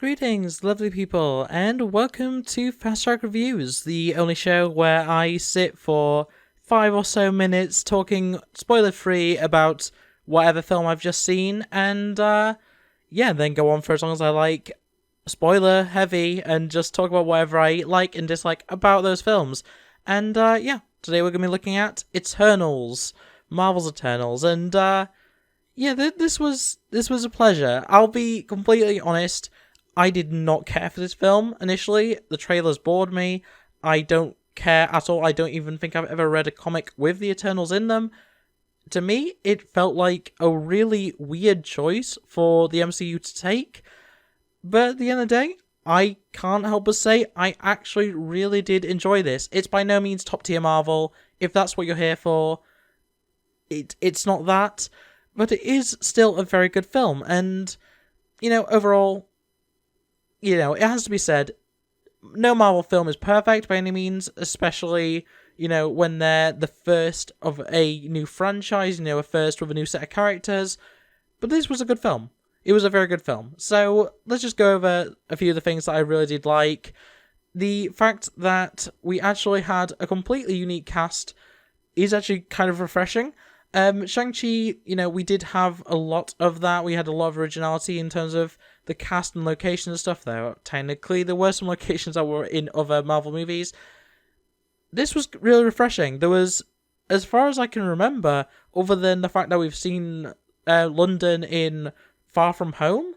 Greetings, lovely people, and welcome to Fast Track Reviews, the only show where I sit for 5 or so minutes talking spoiler-free about whatever film I've just seen, and then go on for as long as I like, spoiler-heavy, and just talk about whatever I like and dislike about those films. And today we're going to be looking at Eternals, Marvel's Eternals, and this was a pleasure. I'll be completely honest. I did not care for this film initially. The trailers bored me. I don't care at all. I don't even think I've ever read a comic with the Eternals in them. To me, it felt like a really weird choice for the MCU to take. But at the end of the day, I can't help but say I actually really did enjoy this. It's by no means top tier Marvel. If that's what you're here for, it's not that. But it is still a very good film. And, overall, it has to be said, no Marvel film is perfect by any means, especially, when they're the first of a new franchise, a first with a new set of characters. But this was a good film. It was a very good film. So let's just go over a few of the things that I really did like. The fact that we actually had a completely unique cast is actually kind of refreshing. Shang-Chi, we did have a lot of that. We had a lot of originality in terms of the cast and location and stuff, though. Technically, there were some locations that were in other Marvel movies. This was really refreshing. There was, as far as I can remember, other than the fact that we've seen London in Far From Home,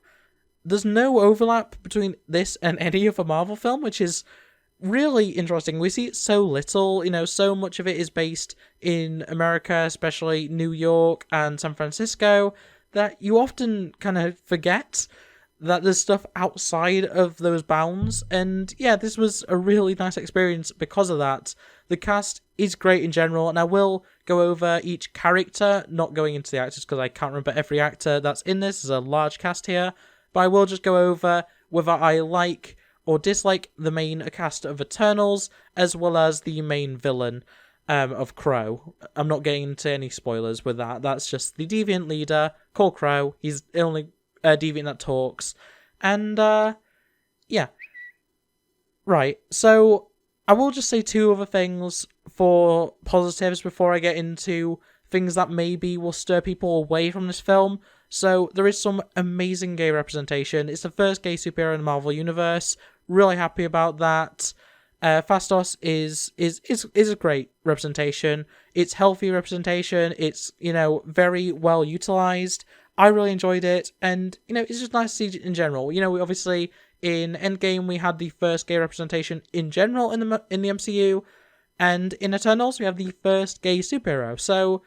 there's no overlap between this and any other Marvel film, which is really interesting. We see it so little, so much of it is based in America, especially New York and San Francisco, that you often kind of forget that there's stuff outside of those bounds. And this was a really nice experience because of that. The cast is great in general, and I will go over each character, not going into the actors because I can't remember every actor that's in this. There's a large cast here, but I will just go over whether I like or dislike the main cast of Eternals, as well as the main villain of Crow. I'm not getting into any spoilers with that. That's just the Deviant leader, called Crow. He's the only Deviant that talks. And, Right, so I will just say two other things for positives before I get into things that maybe will stir people away from this film. So, there is some amazing gay representation. It's the first gay superhero in the Marvel Universe. Really happy about that. Phastos is a great representation. It's healthy representation. It's, very well utilized. I really enjoyed it, and, it's just nice to see it in general. We obviously, in Endgame, we had the first gay representation in general in the MCU, and in Eternals, we have the first gay superhero. So,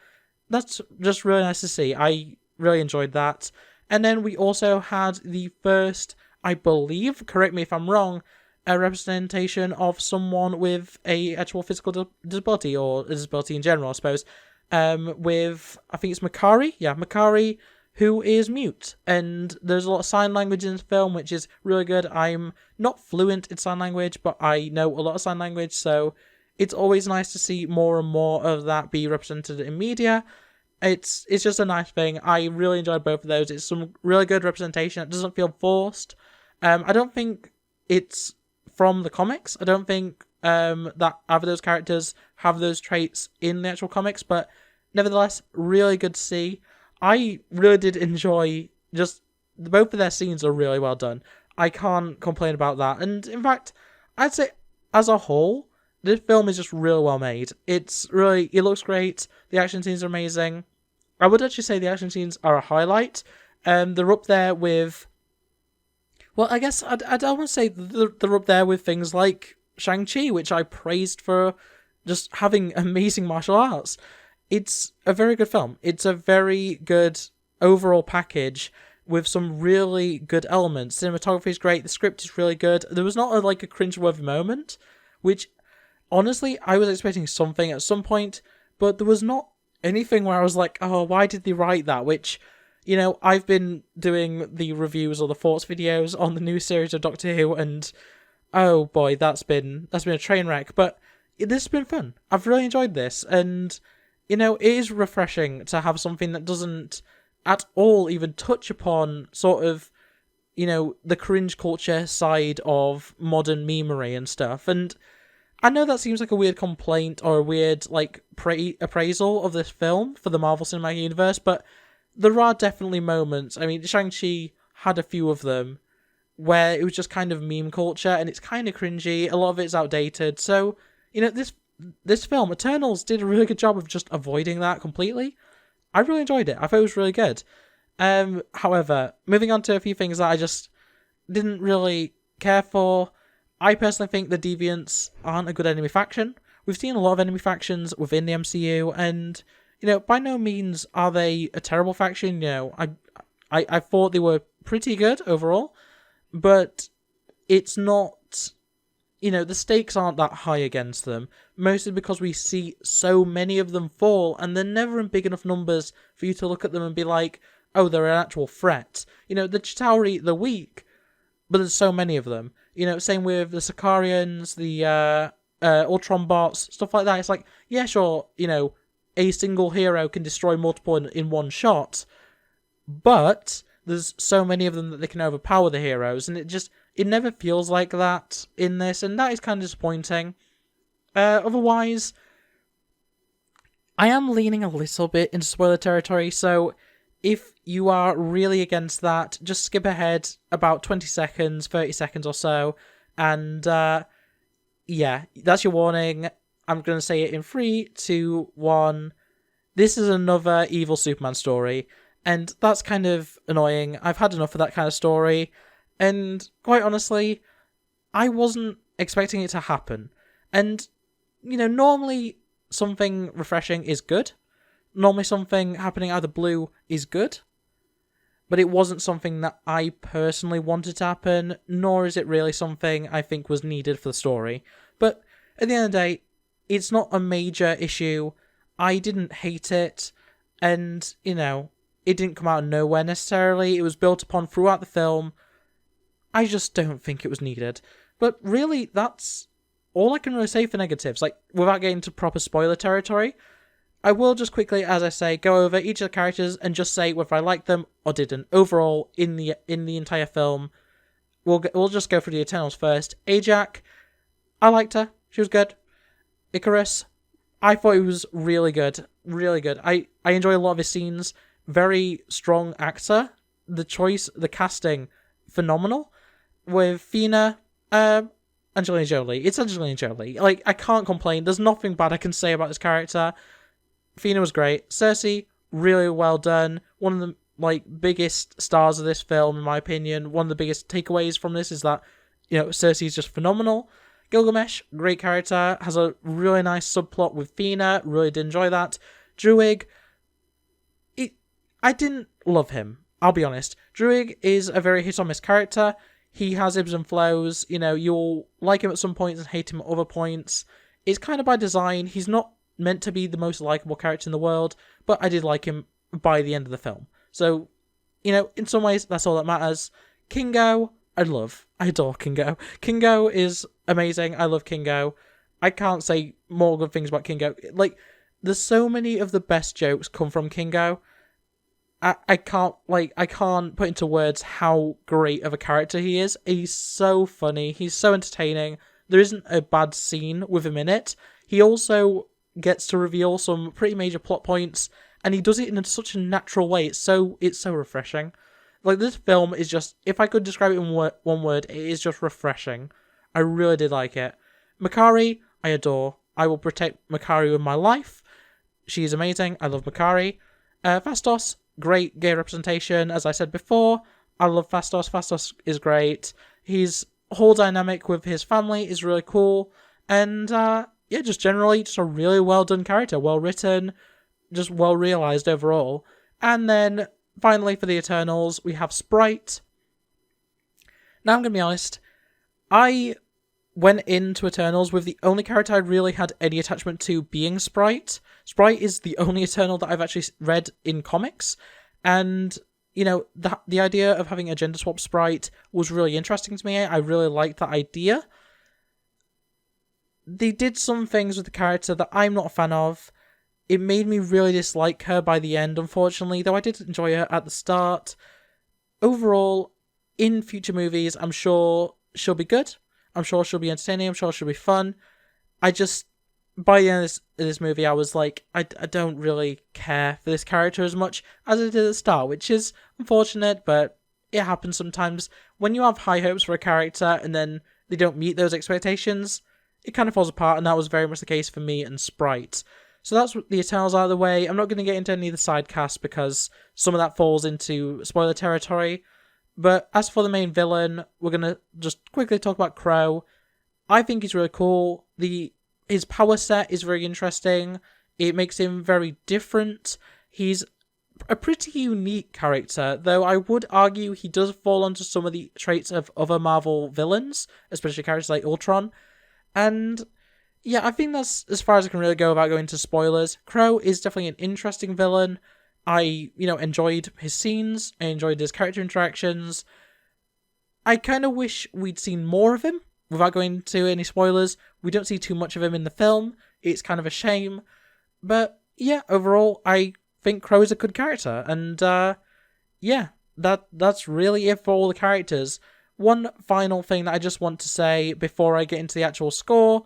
that's just really nice to see. I really enjoyed that. And then we also had the first, I believe, correct me if I'm wrong, a representation of someone with a actual physical disability, or a disability in general, I suppose, with, I think it's Makari? Yeah, Makari, who is mute. And there's a lot of sign language in the film, which is really good. I'm not fluent in sign language, but I know a lot of sign language, so it's always nice to see more and more of that be represented in media. It's just a nice thing. I really enjoyed both of those. It's some really good representation. It doesn't feel forced. I don't think it's from the comics. I don't think that either of those characters have those traits in the actual comics, but nevertheless, really good to see. I really did enjoy just both of their scenes are really well done. I can't complain about that. And in fact, I'd say as a whole, this film is just really well made. It looks great. The action scenes are amazing. I would actually say the action scenes are a highlight. They're up there with, well, I guess I don't want to say they're up there with things like Shang Chi, which I praised for just having amazing martial arts. It's a very good film. It's a very good overall package with some really good elements. Cinematography is great. The script is really good. There was not a cringe-worthy moment, which honestly I was expecting something at some point, but there was not anything where I was like, oh, why did they write that? Which, I've been doing the reviews or the thoughts videos on the new series of Doctor Who, and oh boy, that's been a train wreck. But this has been fun. I've really enjoyed this, and it is refreshing to have something that doesn't at all even touch upon sort of the cringe culture side of modern memery and stuff. And I know that seems like a weird complaint or a weird, appraisal of this film for the Marvel Cinematic Universe, but there are definitely moments. I mean, Shang-Chi had a few of them where it was just kind of meme culture, and it's kind of cringy. A lot of it's outdated. So, this film, Eternals, did a really good job of just avoiding that completely. I really enjoyed it. I thought it was really good. However, moving on to a few things that I just didn't really care for. I personally think the Deviants aren't a good enemy faction. We've seen a lot of enemy factions within the MCU, and by no means are they a terrible faction. I thought they were pretty good overall, but it's not. The stakes aren't that high against them, mostly because we see so many of them fall, and they're never in big enough numbers for you to look at them and be like, oh, they're an actual threat. The Chitauri, they're weak, but there's so many of them. Same with the Sicarians, the Ultron bots, stuff like that. It's like, yeah, sure, a single hero can destroy multiple in one shot, but there's so many of them that they can overpower the heroes, and it never feels like that in this, and that is kind of disappointing. Otherwise, I am leaning a little bit into spoiler territory, so if you are really against that, just skip ahead about 20 seconds, 30 seconds or so, and yeah, that's your warning. I'm going to say it in 3, 2, 1. This is another evil Superman story, and that's kind of annoying. I've had enough of that kind of story, and quite honestly, I wasn't expecting it to happen. And, normally something refreshing is good. Normally something happening out of the blue is good. But it wasn't something that I personally wanted to happen, nor is it really something I think was needed for the story. But at the end of the day, it's not a major issue. I didn't hate it, and, it didn't come out of nowhere necessarily. It was built upon throughout the film. I just don't think it was needed. But really, that's all I can really say for negatives. Without getting into proper spoiler territory, I will just quickly, as I say, go over each of the characters and just say whether I liked them or didn't. Overall, in the entire film, we'll just go through the Eternals first. Ajak, I liked her. She was good. Icarus, I thought he was really good. Really good. I enjoy a lot of his scenes. Very strong actor. The casting, phenomenal. With Fina, Angelina Jolie. It's Angelina Jolie. I can't complain. There's nothing bad I can say about this character. Fina was great. Cersei, really well done. One of the biggest stars of this film, in my opinion. One of the biggest takeaways from this is that, Cersei is just phenomenal. Gilgamesh, great character, has a really nice subplot with Fina. Really did enjoy that. Druig, I didn't love him. I'll be honest. Druig is a very hit-or-miss character. He has ebbs and flows. You'll like him at some points and hate him at other points. It's kind of by design. He's not meant to be the most likable character in the world, but I did like him by the end of the film. So, in some ways, that's all that matters. Kingo, I adore Kingo. Kingo is amazing. I love Kingo. I can't say more good things about Kingo. There's so many of the best jokes come from Kingo. I can't put into words how great of a character he is. He's so funny. He's so entertaining. There isn't a bad scene with him in it. He also gets to reveal some pretty major plot points, and he does it in such a natural way. It's so refreshing. This film is just, if I could describe it in one word, it is just refreshing. I really did like it. Makari, I adore. I will protect Makari with my life. She's amazing. I love Makari. Fastos, great gay representation, as I said before. I love Fastos. Fastos is great. His whole dynamic with his family is really cool. And, just generally, just a really well done character. Well written, just well realised overall. And then, finally, for the Eternals, we have Sprite. Now, I'm going to be honest. I went into Eternals with the only character I really had any attachment to being Sprite. Sprite is the only Eternal that I've actually read in comics, and the idea of having a gender swap Sprite was really interesting to me. I really liked that idea. They did some things with the character that I'm not a fan of. It made me really dislike her by the end, unfortunately, though I did enjoy her at the start. Overall, in future movies, I'm sure she'll be good. I'm sure she'll be entertaining. I'm sure she'll be fun. I just, by the end of this movie, I was like, I don't really care for this character as much as I did at the start, which is unfortunate, but it happens sometimes. When you have high hopes for a character and then they don't meet those expectations, it kind of falls apart, and that was very much the case for me and Sprite. So that's the Eternals out of the way. I'm not going to get into any of the side casts because some of that falls into spoiler territory. But as for the main villain, we're going to just quickly talk about Crow. I think he's really cool. His power set is very interesting. It makes him very different. He's a pretty unique character, though I would argue he does fall onto some of the traits of other Marvel villains, especially characters like Ultron. And yeah, I think that's as far as I can really go about going into spoilers. Crow is definitely an interesting villain. I, enjoyed his scenes. I enjoyed his character interactions. I kind of wish we'd seen more of him. Without going into any spoilers, we don't see too much of him in the film. It's kind of a shame. But yeah, overall, I think Crow is a good character. And yeah, that's really it for all the characters. One final thing that I just want to say before I get into the actual score.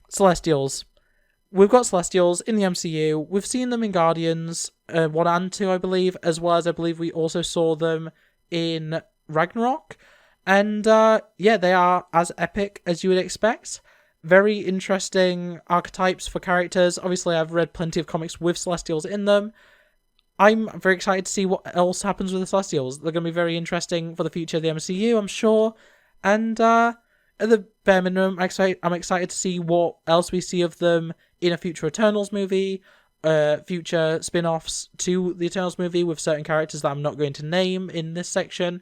Celestials. We've got Celestials in the MCU. We've seen them in Guardians 1 and 2, I believe, as well as I believe we also saw them in Ragnarok. And yeah, they are as epic as you would expect. Very interesting archetypes for characters. Obviously, I've read plenty of comics with Celestials in them. I'm very excited to see what else happens with the Celestials. They're going to be very interesting for the future of the MCU, I'm sure. And at the bare minimum, I'm excited to see what else we see of them in a future Eternals movie, future spin-offs to the Eternals movie with certain characters that I'm not going to name in this section.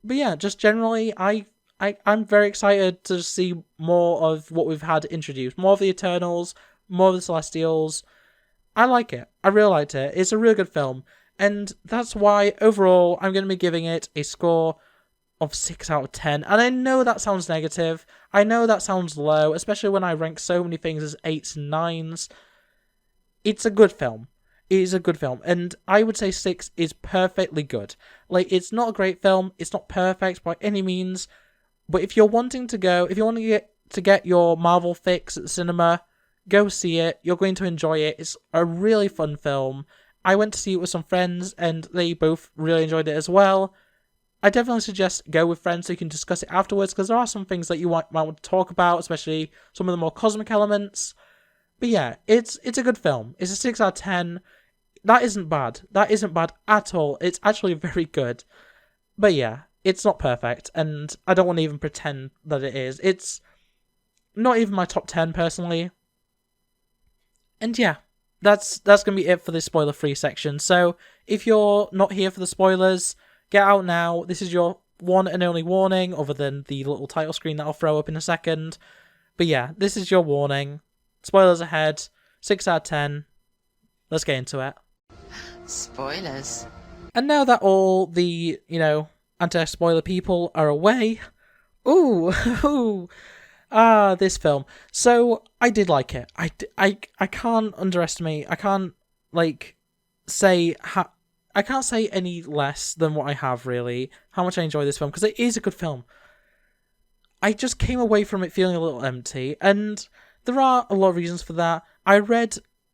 But yeah, just generally, I'm very excited to see more of what we've had introduced. More of the Eternals, more of the Celestials. I like it. I really liked it. It's a really good film. And that's why, overall, I'm going to be giving it a score of 6 out of 10. And I know that sounds negative. I know that sounds low, especially when I rank so many things as 8s and 9s. It's a good film. It is a good film. And I would say 6 is perfectly good. Like, it's not a great film. It's not perfect by any means. But if you're wanting to get your Marvel fix at the cinema, go see it. You're going to enjoy it. It's a really fun film. I went to see it with some friends, and they both really enjoyed it as well. I definitely suggest go with friends so you can discuss it afterwards, because there are some things that you might want to talk about, especially some of the more cosmic elements. But yeah, it's a good film. It's a 6 out of 10. That isn't bad. That isn't bad at all. It's actually very good. But yeah, it's not perfect, and I don't want to even pretend that it is. It's not even my top 10 personally. And yeah, that's going to be it for this spoiler-free section. So if you're not here for the spoilers, get out now. This is your one and only warning, other than the little title screen that I'll throw up in a second. But yeah, this is your warning. Spoilers ahead. 6 out of 10. Let's get into it. Spoilers. And now that all the, anti-spoiler people are away, this film. So I did like it. I can't underestimate. I can't say I can't say any less than what I have really. How much I enjoy this film, because it is a good film. I just came away from it feeling a little empty, and there are a lot of reasons for that.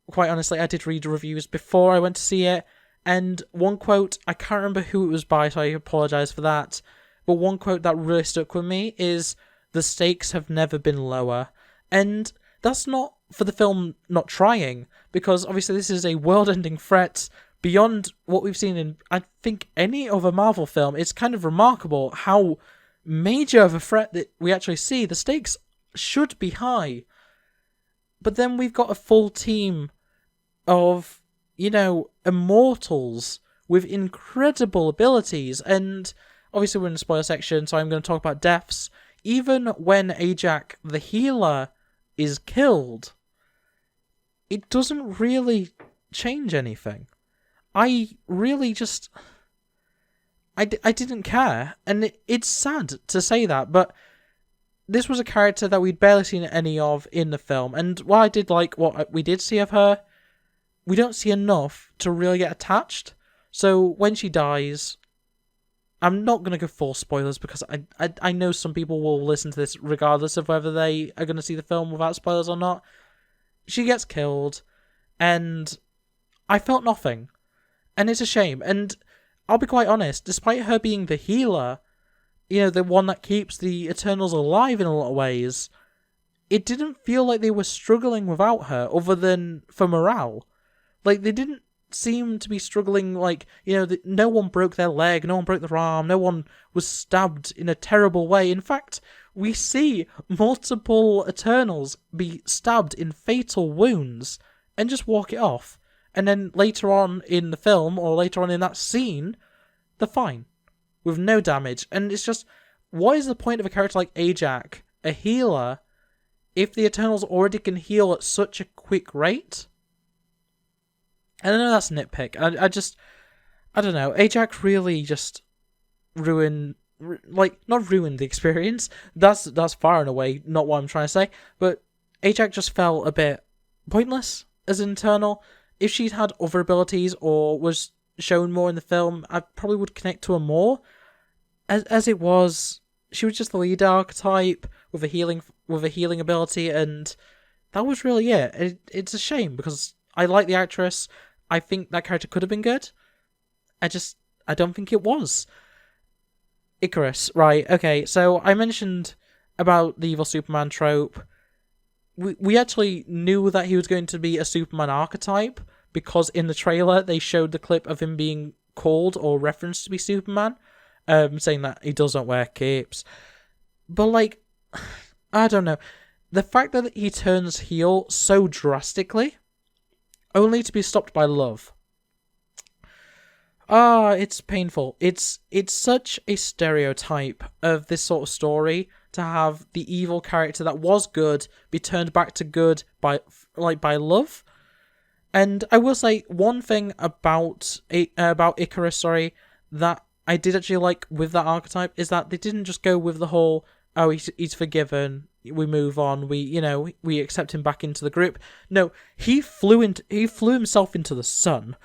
Quite honestly, I did read reviews before I went to see it, and one quote, I can't remember who it was by, so I apologise for that, but one quote that really stuck with me is, "The stakes have never been lower." And that's not for the film not trying, because obviously this is a world-ending threat beyond what we've seen in, I think, any other Marvel film. It's kind of remarkable how major of a threat that we actually see. The stakes should be high. But then we've got a full team of, immortals with incredible abilities. And obviously we're in the spoiler section, so I'm going to talk about deaths. Even when Ajak, the healer, is killed, it doesn't really change anything. I really just... I didn't care. And it's sad to say that, but this was a character that we'd barely seen any of in the film. And while I did like what we did see of her, we don't see enough to really get attached. So when she dies, I'm not going to go full spoilers because I know some people will listen to this regardless of whether they are going to see the film without spoilers or not. She gets killed, and I felt nothing. And it's a shame. And I'll be quite honest, despite her being the healer, the one that keeps the Eternals alive in a lot of ways, it didn't feel like they were struggling without her, other than for morale. Like, they didn't seem to be struggling, like, no one broke their leg, no one broke their arm, no one was stabbed in a terrible way. In fact, we see multiple Eternals be stabbed in fatal wounds and just walk it off. And then later on in the film, or later on in that scene, they're fine, with no damage. And it's just, what is the point of a character like Ajak, a healer, if the Eternals already can heal at such a quick rate? And I know that's a nitpick. I don't know. Ajak really just not ruined the experience. That's far and away not what I'm trying to say. But Ajak just felt a bit pointless as an Eternal. If she'd had other abilities or was shown more in the film, I probably would connect to her more. As it was, she was just the lead archetype with a healing ability, and that was really it. It's a shame because I like the actress. I think that character could have been good. I don't think it was. Icarus, right? Okay, so I mentioned about the evil Superman trope. We actually knew that he was going to be a Superman archetype because in the trailer they showed the clip of him being called or referenced to be Superman, saying that he doesn't wear capes. But I don't know. The fact that he turns heel so drastically, only to be stopped by love. It's painful. It's such a stereotype of this sort of story to have the evil character that was good be turned back to good by love. And I will say one thing about Icarus, that I did actually like with that archetype is that they didn't just go with the whole, oh, he's forgiven, we move on, we accept him back into the group. No, he flew himself into the sun.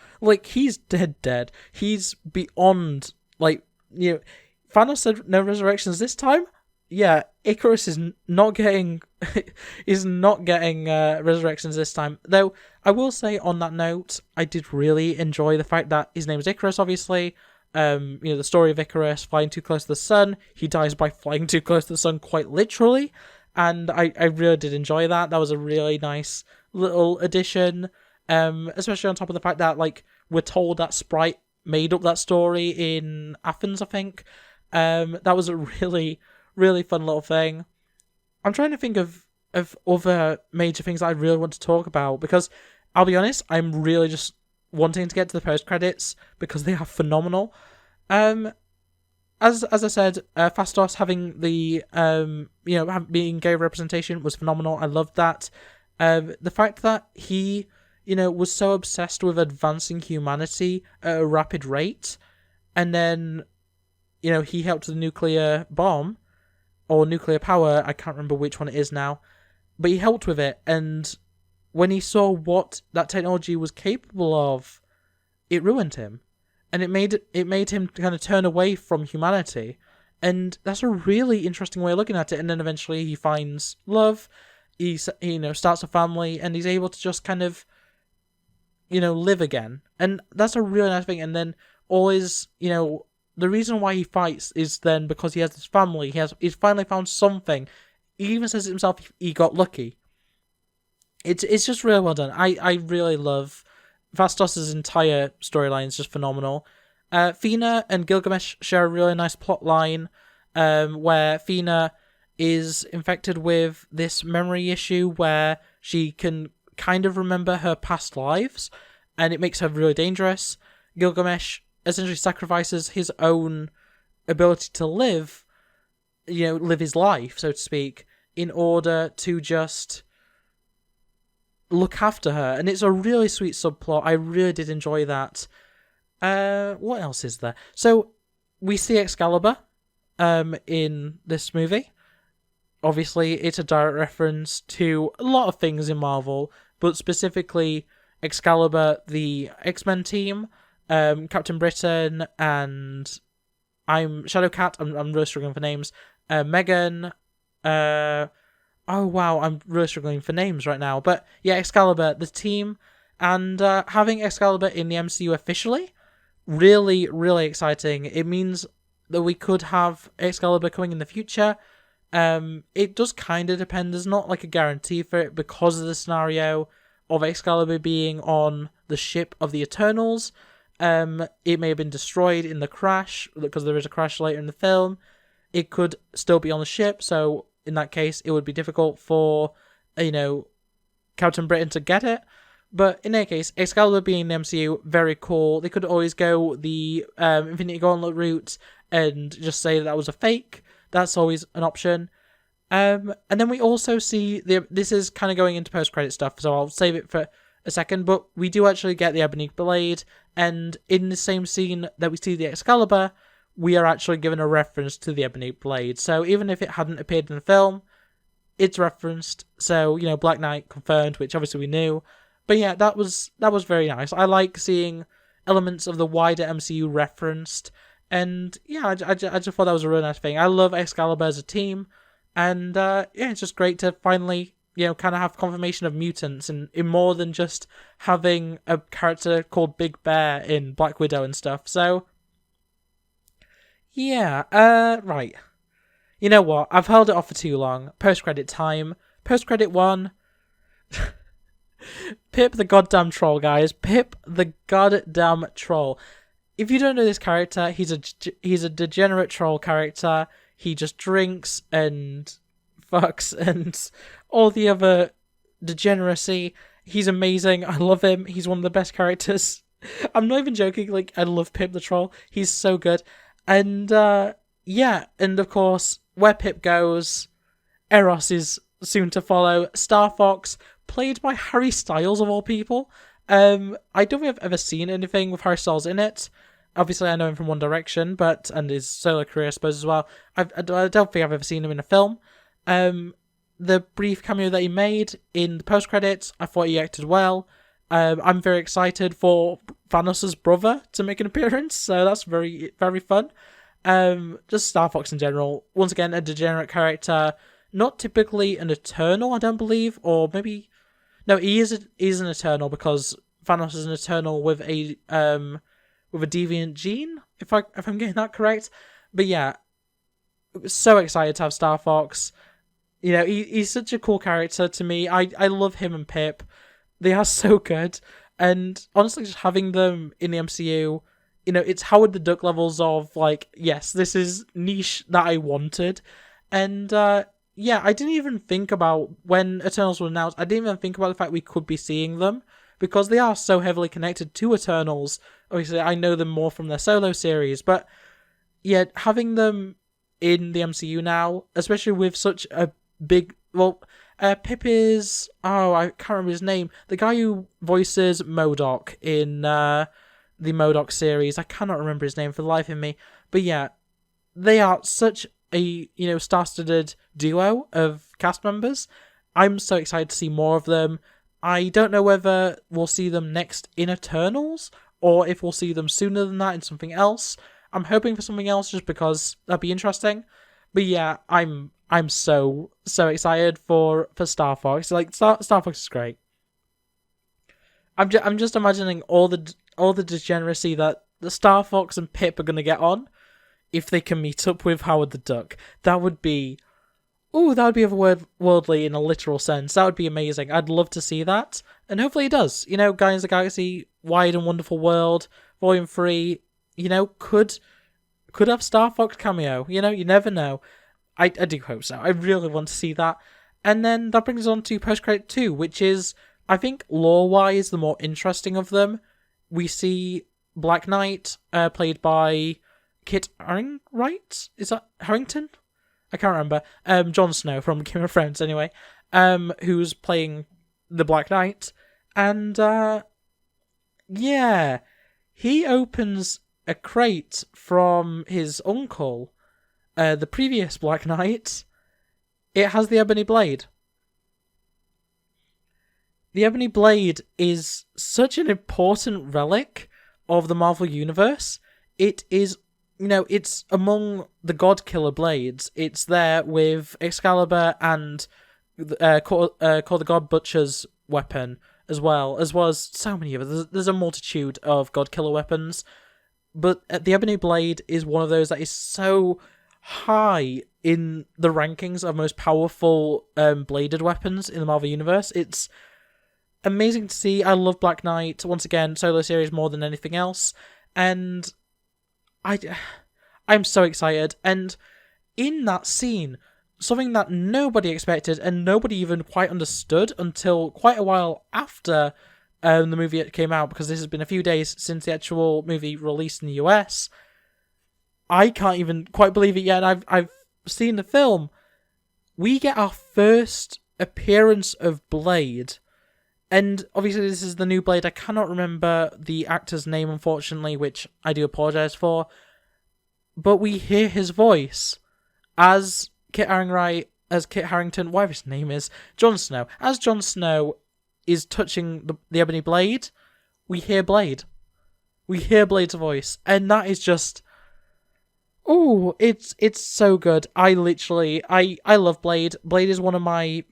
He's dead. He's beyond, Thanos said no resurrections this time. Yeah, Icarus is not getting resurrections this time. Though I will say on that note, I did really enjoy the fact that his name is Icarus, obviously. The story of Icarus flying too close to the sun. He dies by flying too close to the sun, quite literally. And I really did enjoy that. That was a really nice little addition. Especially on top of the fact that, we're told that Sprite made up that story in Athens, I think. That was a really, really fun little thing. I'm trying to think of other major things I really want to talk about, because I'll be honest, I'm really just wanting to get to the post-credits because they are phenomenal. As I said, Fastos having the being gay representation was phenomenal. I loved that. The fact that he was so obsessed with advancing humanity at a rapid rate, and then he helped the nuclear bomb or nuclear power. I can't remember which one it is now, but he helped with it. And when he saw what that technology was capable of, it ruined him. And it made him kind of turn away from humanity. And that's a really interesting way of looking at it. And then eventually he finds love, he starts a family, and he's able to just kind of, live again. And that's a really nice thing. And then always, the reason why he fights is then because he has this family. He's finally found something. He even says it himself, he got lucky. It's just really well done. I really love Fastos' entire storyline is just phenomenal. Fina and Gilgamesh share a really nice plot line, where Fina is infected with this memory issue where she can kind of remember her past lives, and it makes her really dangerous. Gilgamesh essentially sacrifices his own ability to live his life, so to speak, in order to just look after her, and it's a really sweet subplot. I really did enjoy that. What else is there? So we see Excalibur in this movie. Obviously, it's a direct reference to a lot of things in Marvel, but specifically Excalibur, the X-Men team, Captain Britain, and I'm Shadowcat. I'm really struggling for names. Megan. Oh wow, I'm really struggling for names right now. But yeah, Excalibur, the team, and having Excalibur in the MCU officially, really, really exciting. It means that we could have Excalibur coming in the future. It does kind of depend. There's not like a guarantee for it because of the scenario of Excalibur being on the ship of the Eternals. It may have been destroyed in the crash because there is a crash later in the film. It could still be on the ship, so in that case, it would be difficult for, Captain Britain to get it. But in any case, Excalibur being in the MCU, very cool. They could always go the Infinity Gauntlet route and just say that was a fake. That's always an option. And then we also see this is kind of going into post-credit stuff, so I'll save it for a second. But we do actually get the Ebony Blade, and in the same scene that we see the Excalibur, we are actually given a reference to the Ebony Blade. So even if it hadn't appeared in the film, it's referenced. So, Black Knight confirmed, which obviously we knew. But yeah, that was very nice. I like seeing elements of the wider MCU referenced. And yeah, I just thought that was a really nice thing. I love Excalibur as a team. And it's just great to finally, kind of have confirmation of mutants in more than just having a character called Big Bear in Black Widow and stuff. So, yeah, right. You know what? I've held it off for too long. Post-credit time. Post-credit 1. Pip the goddamn troll, guys. Pip the goddamn troll. If you don't know this character, he's a degenerate troll character. He just drinks and fucks and all the other degeneracy. He's amazing. I love him. He's one of the best characters. I'm not even joking. Like, I love Pip the troll. He's so good. And, yeah. And, of course, where Pip goes, Eros is soon to follow. Star Fox, played by Harry Styles, of all people. I don't think I've ever seen anything with Harry Styles in it. Obviously, I know him from One Direction, and his solo career, I suppose, as well. I don't think I've ever seen him in a film. The brief cameo that he made in the post-credits, I thought he acted well. I'm very excited for Thanos' brother to make an appearance, so that's very, very fun. Just Star Fox in general. Once again, a degenerate character. Not typically an Eternal, I don't believe, or maybe... No, he is an Eternal because Thanos is an Eternal with a deviant gene, if I'm getting that correct. But yeah, so excited to have Star Fox. He's such a cool character to me. I love him and Pip. They are so good. And honestly, just having them in the MCU, it's Howard the Duck levels of, like, yes, this is niche that I wanted. And, yeah, I didn't even think about, when Eternals were announced, I didn't even think about the fact we could be seeing them, because they are so heavily connected to Eternals. Obviously, I know them more from their solo series, but yeah, having them in the MCU now, especially with such a big... Well, Pip is... Oh, I can't remember his name. The guy who voices MODOK in the MODOK series. I cannot remember his name for the life of me. But yeah, they are such a, star-studded duo of cast members. I'm so excited to see more of them. I don't know whether we'll see them next in Eternals, or if we'll see them sooner than that in something else. I'm hoping for something else just because that'd be interesting. But yeah, I'm so excited for Star Fox. Like, Star Fox is great. I'm just imagining all the degeneracy that the Star Fox and Pip are gonna get on if they can meet up with Howard the Duck. That would be otherworldly in a literal sense. That would be amazing. I'd love to see that. And hopefully it does. Guardians of the Galaxy, Wide and Wonderful World, Volume 3, could have Star Fox cameo. You never know. I do hope so. I really want to see that. And then that brings us on to Post-Credit 2, which is, I think, lore-wise, the more interesting of them. We see Black Knight, played by Kit Harington? Is that Harrington? I can't remember. Jon Snow from Game of Thrones, anyway. Who's playing the Black Knight. And, yeah. He opens a crate from his uncle, the previous Black Knight. It has the Ebony Blade. The Ebony Blade is such an important relic of the Marvel Universe. It is it's among the God Killer blades. It's there with Excalibur and called the God Butcher's weapon as well as so many of others. There's a multitude of God Killer weapons, but the Ebony Blade is one of those that is so high in the rankings of most powerful bladed weapons in the Marvel Universe. It's amazing to see. I love Black Knight, once again, solo series more than anything else, and I'm so excited. And in that scene, something that nobody expected and nobody even quite understood until quite a while after the movie came out, because this has been a few days since the actual movie released in the US. I can't even quite believe it yet, and I've seen the film. We get our first appearance of Blade, and obviously this is the new Blade. I cannot remember the actor's name, unfortunately, which I do apologise for, but we hear his voice as Kit Harington, whatever his name is, Jon Snow. As Jon Snow is touching the Ebony Blade, we hear Blade. We hear Blade's voice, and that is just... Oh, it's so good. I love Blade. Blade is one of my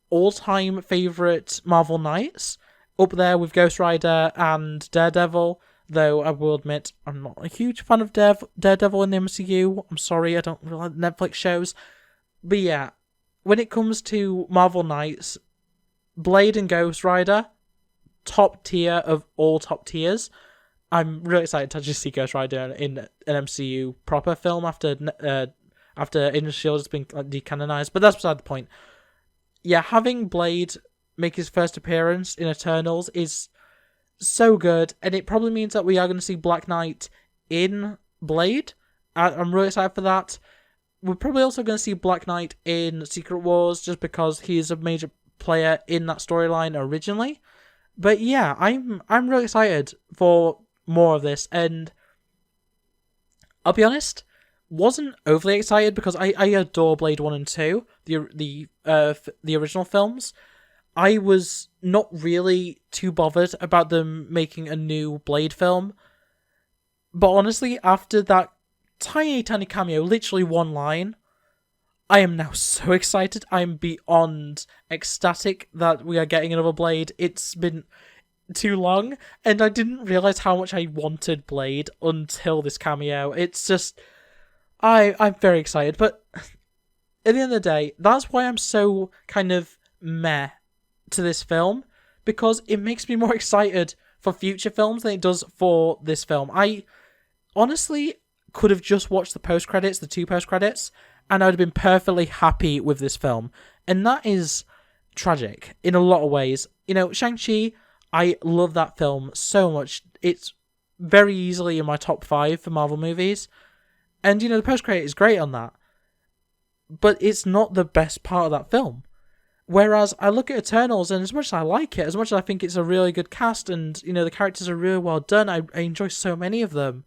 all-time favourite Marvel Knights, up there with Ghost Rider and Daredevil, though I will admit I'm not a huge fan of Daredevil in the MCU. I'm sorry, I don't really like Netflix shows. But yeah, when it comes to Marvel Knights, Blade and Ghost Rider, top tier of all top tiers. I'm really excited to actually see Ghost Rider in an MCU proper film after Agents of S.H.I.E.L.D. has been decanonized, but that's beside the point. Yeah, having Blade make his first appearance in Eternals is so good, and it probably means that we are going to see Black Knight in Blade. I'm really excited for that. We're probably also going to see Black Knight in Secret Wars, just because he's a major player in that storyline originally. But yeah, I'm really excited for more of this, and I'll be honest, wasn't overly excited because I adore Blade 1 and 2, the original films. I was not really too bothered about them making a new Blade film, but honestly, after that tiny cameo, literally one line, I am now so excited. I'm beyond ecstatic that we are getting another Blade. It's been too long, and I didn't realise how much I wanted Blade until this cameo. It's just... I'm very excited, but at the end of the day, that's why I'm so kind of meh to this film, because it makes me more excited for future films than it does for this film. I honestly could have just watched the post-credits, the 2 post-credits, and I would have been perfectly happy with this film. And that is tragic in a lot of ways. Shang Chi, I love that film so much. It's very easily in my top 5 for Marvel movies. And, the post-credit is great on that. But it's not the best part of that film. Whereas I look at Eternals, and as much as I like it, as much as I think it's a really good cast, and, the characters are really well done, I enjoy so many of them,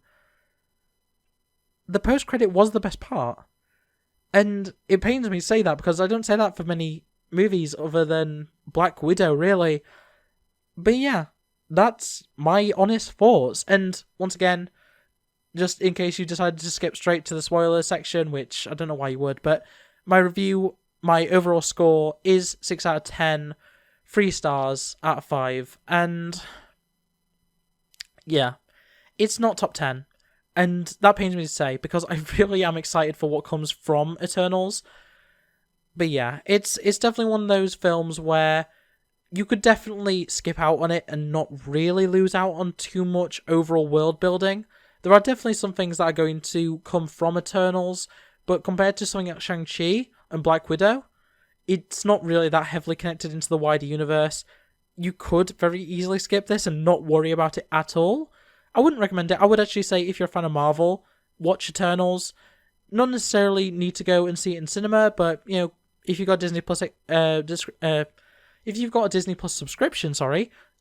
the post-credit was the best part. And it pains me to say that, because I don't say that for many movies other than Black Widow, really. But yeah, that's my honest thoughts. And once again, just in case you decided to skip straight to the spoiler section, which I don't know why you would, but my review, my overall score is 6 out of 10, 3 stars out of 5, and yeah, it's not top 10. And that pains me to say, because I really am excited for what comes from Eternals. But yeah, it's definitely one of those films where you could definitely skip out on it and not really lose out on too much overall world building. There are definitely some things that are going to come from Eternals, but compared to something like Shang-Chi and Black Widow, it's not really that heavily connected into the wider universe. You could very easily skip this and not worry about it at all. I wouldn't recommend it. I would actually say, if you're a fan of Marvel, watch Eternals. Not necessarily need to go and see it in cinema, but if you've got Disney Plus, if you've got a Disney Plus subscription,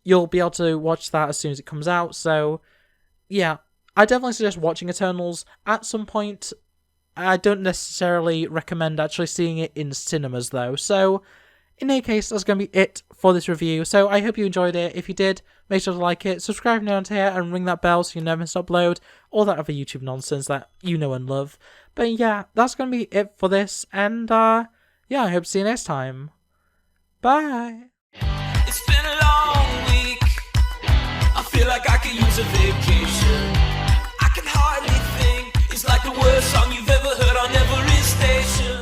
you'll be able to watch that as soon as it comes out. So yeah, I definitely suggest watching Eternals at some point. I don't necessarily recommend actually seeing it in cinemas though. So In any case, that's going to be it for this review. So I hope you enjoyed it. If you did, make sure to like it, subscribe down here, and ring that bell so you never miss an upload. All that other YouTube nonsense that you know and love. But yeah, that's going to be it for this. And yeah, I hope to see you next time. Bye. It's been a long week. I feel like I could use a vacation. I can hardly think. It's like the worst song you've ever heard on every station.